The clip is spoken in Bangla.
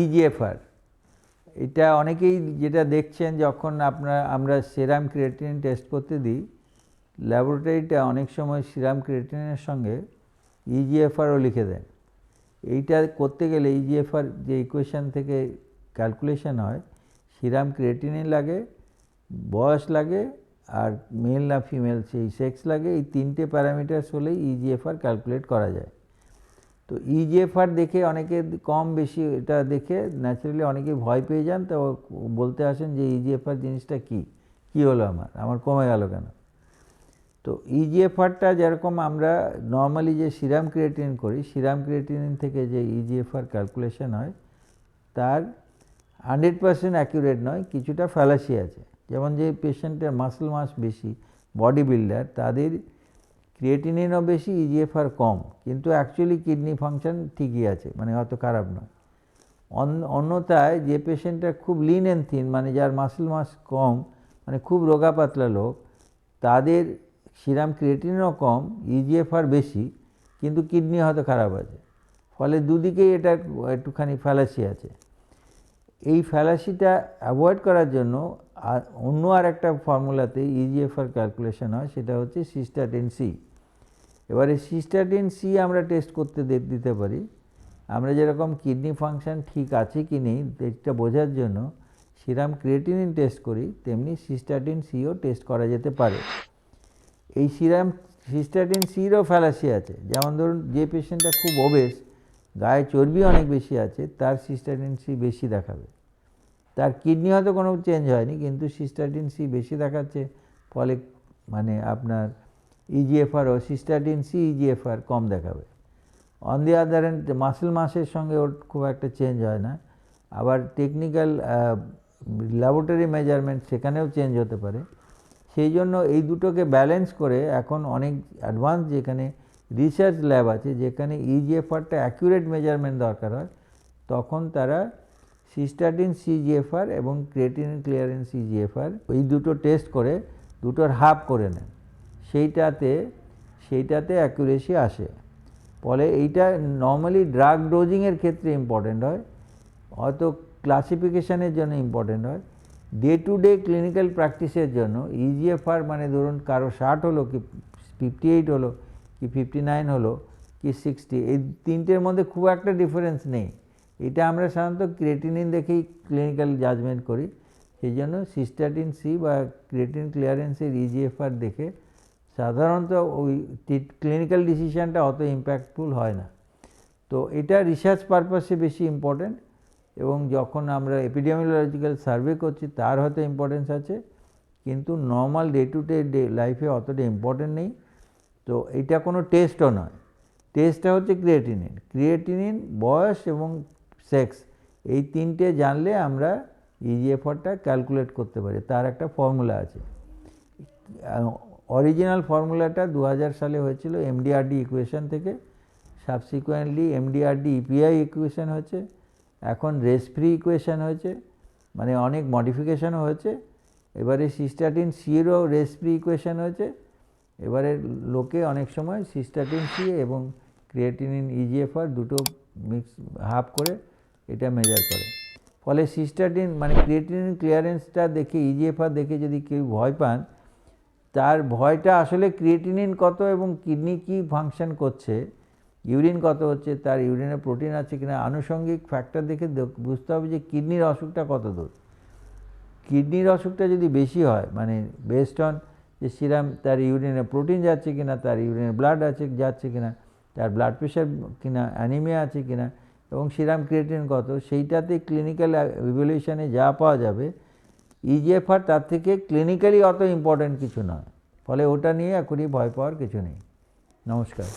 ইজিএফআর এটা অনেকেই যেটা দেখছেন যখন আমরা সেরাম ক্রিয়েটিনিন টেস্ট করতে দিই, ল্যাবরেটরিটা অনেক সময় সিরাম ক্রিয়েটিনিনের সঙ্গে ইজিএফআরও লিখে দেন। এইটা করতে গেলে ইজিএফআর যে ইকুয়েশান থেকে ক্যালকুলেশন হয়, সিরাম ক্রিয়েটিনিন লাগে, বয়স লাগে, আর মেল না ফিমেল সেই সেক্স লাগে। এই তিনটে প্যারামিটার্স হলেই ইজিএফআর ক্যালকুলেট করা যায়। তো ইজিএফআর দেখে অনেকে কম বেশি এটা দেখে ন্যাচারালি অনেকে ভয় পেয়ে যান, তো বলতে আসেন যে ইজিএফআর জিনিসটা কী হলো, আমার কমে গেল কেন। তো ইজিএফআরটা যেরকম আমরা নর্মালি যে সিরাম ক্রিয়েটিনিন করি, সিরাম ক্রিয়েটিনিন থেকে যে ইজিএফআর ক্যালকুলেশন হয় তার 100% অ্যাকিউরেট নয়, কিছুটা ফ্যালাসি আছে। যেমন যে পেশেন্টের মাসল মাস বেশি, বডি বিল্ডার, তাদের ক্রিয়েটিনিনও বেশি, ইজিএফআর কম, কিন্তু অ্যাকচুয়ালি কিডনি ফাংশন ঠিকই আছে, মানে অত খারাপ নয়। অন্যথায় যে পেশেন্টটা খুব লিন অ্যান্ড থিন, মানে যার মাসল মাস কম, মানে খুব রোগা পাতলা লোক, তাদের সিরাম ক্রিয়েটিনিনও কম, ইজিএফআর বেশি, কিন্তু কিডনি হয়তো খারাপ আছে। ফলে দুদিকেই এটা একটুখানি ফ্যালাসি আছে। এই ফ্যালাসিটা অ্যাভয়েড করার জন্য অন্য আর একটা ফর্মুলাতে ইজিএফআর ক্যালকুলেশন হয়, সেটা হচ্ছে সিস্টাটিন সি। এবারে সিস্টাটিন সি আমরা টেস্ট করতে দিতে পারি। আমরা যেরকম কিডনি ফাংশন ঠিক আছে কি নেই এটা বোঝার জন্য সিরাম ক্রিয়েটিনিন টেস্ট করি, তেমনি সিস্টাটিন সিও টেস্ট করা যেতে পারে। এই সিস্টাটিন সিরও ফ্যালাসি আছে। যেমন ধরুন, যে পেশেন্টটা খুব ওবেস, গায়ে চর্বি অনেক বেশি আছে, তার সিস্টাটিন সি বেশি দেখাবে। তার কিডনি হয়তো কোনো চেঞ্জ হয়নি, কিন্তু সিস্টাটিন সি বেশি দেখাচ্ছে, ফলে মানে আপনার ইজিএফআর ও সিস্টাটিন সি ইজিএফআর কম দেখাবে। On the other hand muscle মাসের সঙ্গে ওর খুব একটা চেঞ্জ হয় না। আবার টেকনিক্যাল ল্যাবরেটরি মেজারমেন্ট সেখানেও চেঞ্জ হতে পারে। সেই জন্য এই দুটোকে ব্যালেন্স করে এখন অনেক অ্যাডভান্স যেখানে রিসার্চ ল্যাব আছে, যেখানে ইজিএফআরটা অ্যাকুরেট মেজারমেন্ট দরকার হয়, তখন তারা সিস্টাটিন সিজিএফআর এবং ক্রিয়েটিনিন ক্লিয়ারেন্স ইজিএফআর এই দুটো টেস্ট করে দুটোর হাফ করে নেন। সেইটাতে অ্যাকুরেসি আসে। ফলে এইটা নর্মালি ড্রাগ ডোজিংয়ের ক্ষেত্রে ইম্পর্টেন্ট হয়, হয়তো ক্লাসিফিকেশানের জন্য ইম্পর্টেন্ট হয়। ডে টু ডে ক্লিনিক্যাল প্র্যাকটিসের জন্য ইজিএফআর মানে ধরুন কারো 60 হলো, কি 58 হলো, কি 59 হলো, কি 60, এই তিনটের মধ্যে খুব একটা ডিফারেন্স নেই। এটা আমরা সাধারণত ক্রিয়েটিনিন দেখেই ক্লিনিক্যাল জাজমেন্ট করি। সেই জন্য সিস্টাটিন সি বা ক্রিয়েটিনিন ক্লিয়ারেন্সের ইজিএফআর দেখে সাধারণত ওই ক্লিনিক্যাল ডিসিশানটা অত ইম্প্যাক্টফুল হয় না। তো এটা রিসার্চ পারপাসে বেশি ইম্পর্টেন্ট, এবং যখন আমরা এপিডেমিওলজিক্যাল সার্ভে করছি তার হয়তো ইম্পর্টেন্স আছে, কিন্তু নর্মাল ডে টু ডে লাইফে অতটা ইম্পর্টেন্ট নেই। তো এটা কোনো টেস্টও নয়। টেস্টটা হচ্ছে ক্রিয়েটিনিন, বয়স এবং সেক্স, এই তিনটে জানলে আমরা ইজিএফআরটা ক্যালকুলেট করতে পারি। তার একটা ফর্মুলা আছে। অরিজিনাল ফর্মুলাটা 2000 সালে হয়েছিল এমডিআরডি ইকুয়েশন থেকে, সাবসিকুয়েন্টলি এমডিআরডি ইপিআই ইকুয়েশন হয়েছে, এখন রেসফ্রি ইকুয়েশন হয়েছে, মানে অনেক মডিফিকেশানও হয়েছে। এবারে সিস্টাটিন সিরও রেসফ্রি ইকুয়েশন হয়েছে। এবারে লোকে অনেক সময় সিস্টাটিন সি এবং ক্রিয়েটিনিন ইজিএফআর দুটো মিক্স হাফ করে এটা মেজার করে। ফলে সিস্টাটিন মানে ক্রিয়েটিনিন ক্লিয়ারেন্সটা দেখে ইজিএফআর দেখে যদি কেউ ভয় পান, তার ভয়টা আসলে ক্রিয়েটিনিন কত এবং কিডনি কী ফাংশন করছে, ইউরিন কত হচ্ছে, তার ইউরিনে প্রোটিন আছে কিনা, আনুষঙ্গিক ফ্যাক্টর দেখে বুঝতে হবে যে কিডনির অসুখটা কত দূর। কিডনির অসুখটা যদি বেশি হয়, মানে বেসড অন যে সিরাম তার ইউরিনে প্রোটিন যাচ্ছে কিনা, তার ইউরিনে ব্লাড যাচ্ছে কিনা, তার ব্লাড প্রেশার কিনা, অ্যানিমিয়া আছে কিনা, এবং সিরাম ক্রিয়েটিনিন কত, সেইটাতে ক্লিনিক্যাল ইভ্যালুয়েশনে যা পাওয়া যাবে। ইজিএফআর তার থেকে ক্লিনিক্যালি অত ইম্পর্ট্যান্ট কিছু নয়, ফলে ওটা নিয়ে এখনই ভয় পাওয়ার কিছু নেই। নমস্কার।